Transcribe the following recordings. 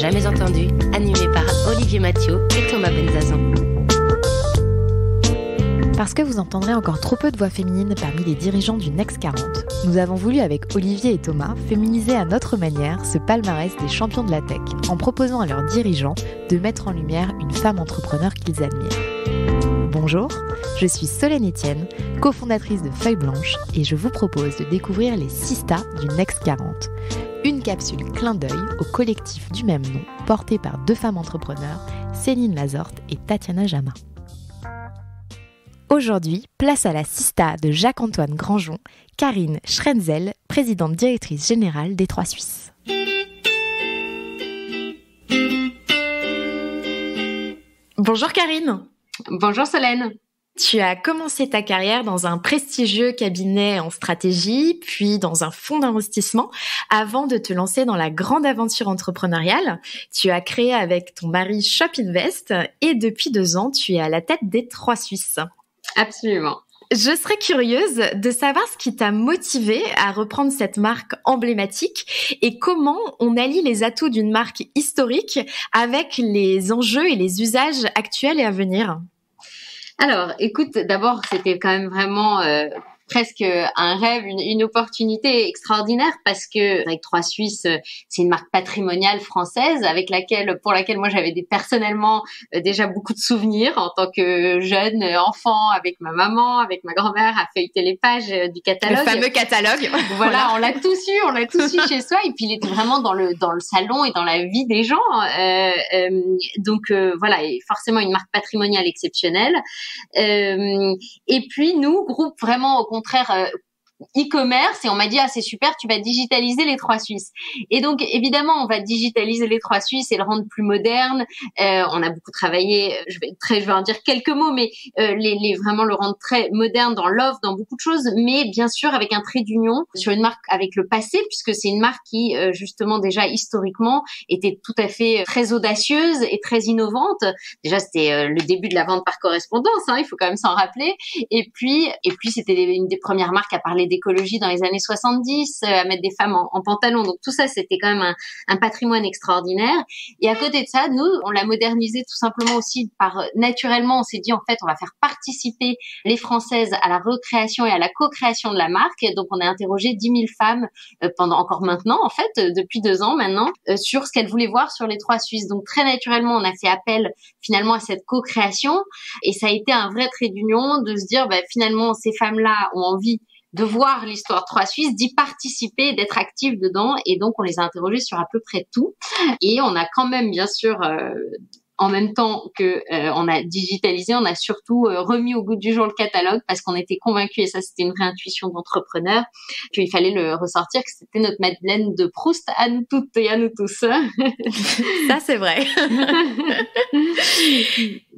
jamais entendu, animé par Olivier Mathieu et Thomas Benzazan. Parce que vous entendrez encore trop peu de voix féminines parmi les dirigeants du Next 40, nous avons voulu avec Olivier et Thomas féminiser à notre manière ce palmarès des champions de la tech en proposant à leurs dirigeants de mettre en lumière une femme entrepreneur qu'ils admirent. Bonjour, je suis Solène Etienne, cofondatrice de Feuille Blanche et je vous propose de découvrir les 6 stars du Next 40. Une capsule clin d'œil au collectif du même nom porté par 2 femmes entrepreneurs, Céline Lazorte et Tatiana Jama. Aujourd'hui, place à la Sista de Jacques-Antoine Granjon, Karine Schrenzel, présidente directrice générale des Trois Suisses. Bonjour Karine. Bonjour Solène. Tu as commencé ta carrière dans un prestigieux cabinet en stratégie, puis dans un fonds d'investissement, avant de te lancer dans la grande aventure entrepreneuriale. Tu as créé avec ton mari Shop Invest et depuis 2 ans, tu es à la tête des Trois Suisses. Absolument. Je serais curieuse de savoir ce qui t'a motivé à reprendre cette marque emblématique et comment on allie les atouts d'une marque historique avec les enjeux et les usages actuels et à venir. Alors, écoute, d'abord, c'était quand même vraiment presque un rêve, une opportunité extraordinaire parce que avec Trois Suisses, c'est une marque patrimoniale française pour laquelle moi j'avais personnellement déjà beaucoup de souvenirs en tant que jeune enfant avec ma maman, avec ma grand-mère à feuilleter les pages du catalogue. Le fameux catalogue. Voilà, on l'a tous eu chez soi et puis il était vraiment dans le salon et dans la vie des gens. Donc voilà, et forcément une marque patrimoniale exceptionnelle. Et puis nous, groupe vraiment au contraire e-commerce, et on m'a dit c'est super, tu vas digitaliser les Trois Suisses. Et donc évidemment on va digitaliser les Trois Suisses et le rendre plus moderne. On a beaucoup travaillé, je vais en dire quelques mots, mais vraiment le rendre très moderne dans l'offre, dans beaucoup de choses, mais bien sûr avec un trait d'union sur une marque avec le passé, puisque c'est une marque qui justement déjà historiquement était tout à fait très audacieuse et très innovante. Déjà c'était le début de la vente par correspondance, il faut quand même s'en rappeler. Et puis c'était une des premières marques à parler d'écologie dans les années 70, à mettre des femmes en pantalon. Donc tout ça, c'était quand même un patrimoine extraordinaire. Et à côté de ça, nous, on l'a modernisé tout simplement aussi naturellement, on s'est dit en fait, on va faire participer les Françaises à la recréation et à la co-création de la marque. Donc on a interrogé 10 000 femmes depuis 2 ans maintenant, sur ce qu'elles voulaient voir sur les Trois Suisses. Donc très naturellement, on a fait appel finalement à cette co-création et ça a été un vrai trait d'union de se dire finalement ces femmes-là ont envie de voir l'histoire Trois Suisses, d'y participer, d'être actives dedans. Et donc, on les a interrogées sur à peu près tout. Et on a quand même, bien sûr, en même temps que on a digitalisé, on a surtout remis au goût du jour le catalogue parce qu'on était convaincus, et ça, c'était une vraie intuition d'entrepreneur, qu'il fallait le ressortir, que c'était notre Madeleine de Proust à nous toutes et à nous tous. Ça, c'est vrai.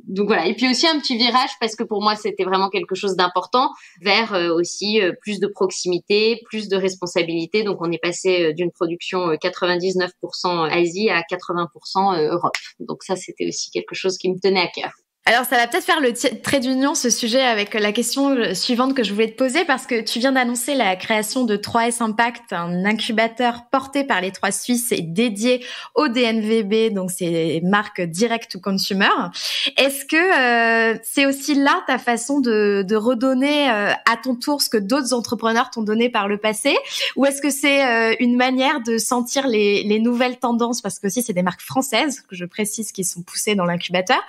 Donc voilà, et puis aussi un petit virage parce que pour moi c'était vraiment quelque chose d'important vers aussi plus de proximité, plus de responsabilité. Donc on est passé d'une production 99% Asie à 80% Europe. Donc ça c'était aussi quelque chose qui me tenait à cœur. Alors, ça va peut-être faire le trait d'union, ce sujet, avec la question suivante que je voulais te poser, parce que tu viens d'annoncer la création de 3S Impact, un incubateur porté par les Trois Suisses et dédié au DNVB, donc c'est marque direct to consumer. Est-ce que c'est aussi là ta façon de redonner à ton tour ce que d'autres entrepreneurs t'ont donné par le passé, ou est-ce que c'est une manière de sentir les nouvelles tendances, parce que aussi c'est des marques françaises, que je précise, qui sont poussées dans l'incubateur,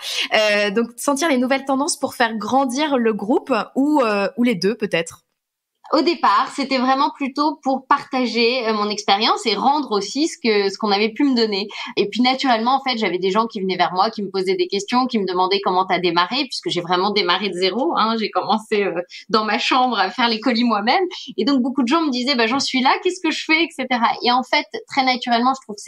donc sentir les nouvelles tendances pour faire grandir le groupe ou les deux peut-être? Au départ, c'était vraiment plutôt pour partager mon expérience et rendre aussi ce qu'on avait pu me donner. Et puis naturellement, en fait, j'avais des gens qui venaient vers moi, qui me posaient des questions, qui me demandaient comment t'as démarré, puisque j'ai vraiment démarré de zéro. J'ai commencé dans ma chambre à faire les colis moi-même. Et donc beaucoup de gens me disaient, j'en suis là, qu'est-ce que je fais, etc. Et en fait, très naturellement, je trouve que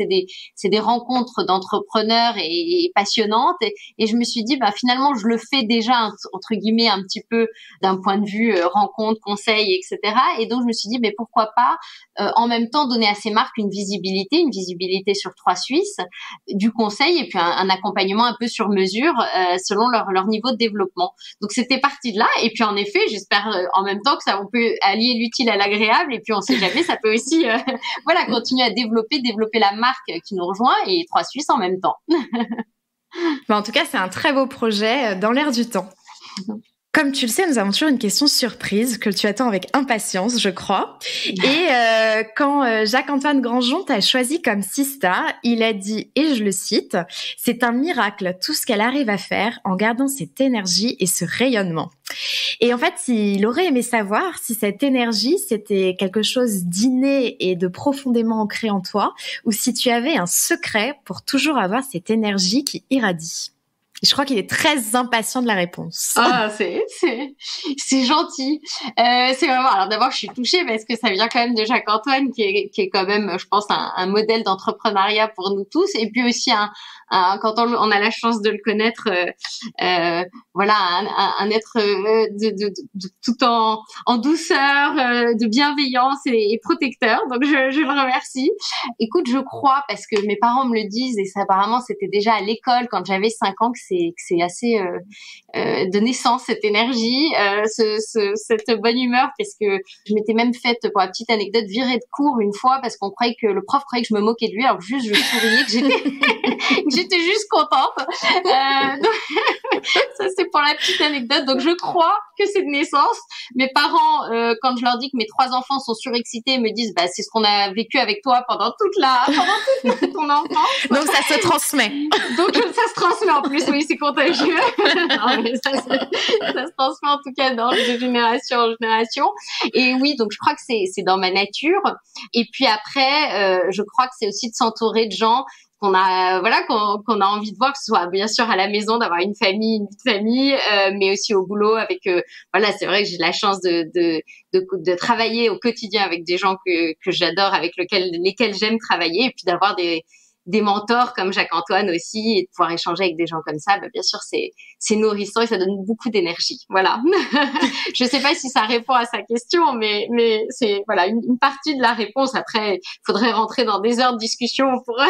c'est des rencontres d'entrepreneurs et passionnantes. Et je me suis dit, finalement, je le fais déjà entre guillemets un petit peu d'un point de vue rencontre, conseil, etc. etc. Et donc je me suis dit, mais pourquoi pas en même temps donner à ces marques une visibilité sur 3 Suisses, du conseil et puis un accompagnement un peu sur mesure selon leur niveau de développement. Donc c'était parti de là. Et puis en effet, j'espère en même temps que ça on peut allier l'utile à l'agréable. Et puis on sait jamais, ça peut aussi continuer à développer la marque qui nous rejoint et 3 Suisses en même temps. En tout cas, c'est un très beau projet dans l'air du temps. Comme tu le sais, nous avons toujours une question surprise que tu attends avec impatience, je crois. Et quand Jacques-Antoine Granjon t'a choisi comme Sista, il a dit, et je le cite, « C'est un miracle tout ce qu'elle arrive à faire en gardant cette énergie et ce rayonnement. » Et en fait, il aurait aimé savoir si cette énergie, c'était quelque chose d'inné et de profondément ancré en toi, ou si tu avais un secret pour toujours avoir cette énergie qui irradie. Je crois qu'il est très impatient de la réponse. Ah, c'est gentil. C'est vraiment, alors d'abord, je suis touchée parce que ça vient quand même de Jacques-Antoine qui est quand même, je pense, un modèle d'entrepreneuriat pour nous tous. Et puis aussi quand on a la chance de le connaître, un être de tout en douceur, de bienveillance et protecteur. Donc je le remercie. Écoute, je crois parce que mes parents me le disent et ça apparemment c'était déjà à l'école quand j'avais 5 ans que c'est assez de naissance cette énergie, cette bonne humeur, parce que je m'étais même faite, pour la petite anecdote, virer de cours une fois parce qu'on croyait que le prof croyait que je me moquais de lui alors que juste je souriais, que j'étais juste contente. Donc, ça c'est pour la petite anecdote. Donc je crois que c'est de naissance. Mes parents, quand je leur dis que mes 3 enfants sont surexcités, me disent c'est ce qu'on a vécu avec toi pendant toute ton enfance. Donc ça se transmet. Donc ça se transmet en plus, oui, c'est contagieux. Non, mais ça se transmet en tout cas de génération en génération. Et oui, donc je crois que c'est dans ma nature. Et puis après, je crois que c'est aussi de s'entourer de gens qu'on a envie de voir, que ce soit bien sûr à la maison, d'avoir une vie de famille, mais aussi au boulot avec c'est vrai que j'ai la chance de travailler au quotidien avec des gens que j'adore, avec lesquels j'aime travailler, et puis d'avoir des mentors comme Jacques-Antoine aussi, et de pouvoir échanger avec des gens comme ça, bien sûr, c'est nourrissant et ça donne beaucoup d'énergie. Voilà. Je sais pas si ça répond à sa question, mais c'est, une partie de la réponse. Après, il faudrait rentrer dans des heures de discussion pour...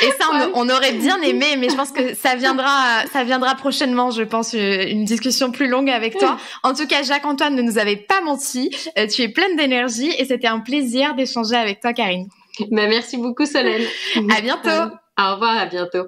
Et ça, on aurait bien aimé, mais je pense que ça viendra prochainement, je pense, une discussion plus longue avec toi. En tout cas, Jacques-Antoine ne nous avait pas menti. Tu es pleine d'énergie et c'était un plaisir d'échanger avec toi, Karine. Merci beaucoup, Solène. À bientôt. Au revoir, à bientôt.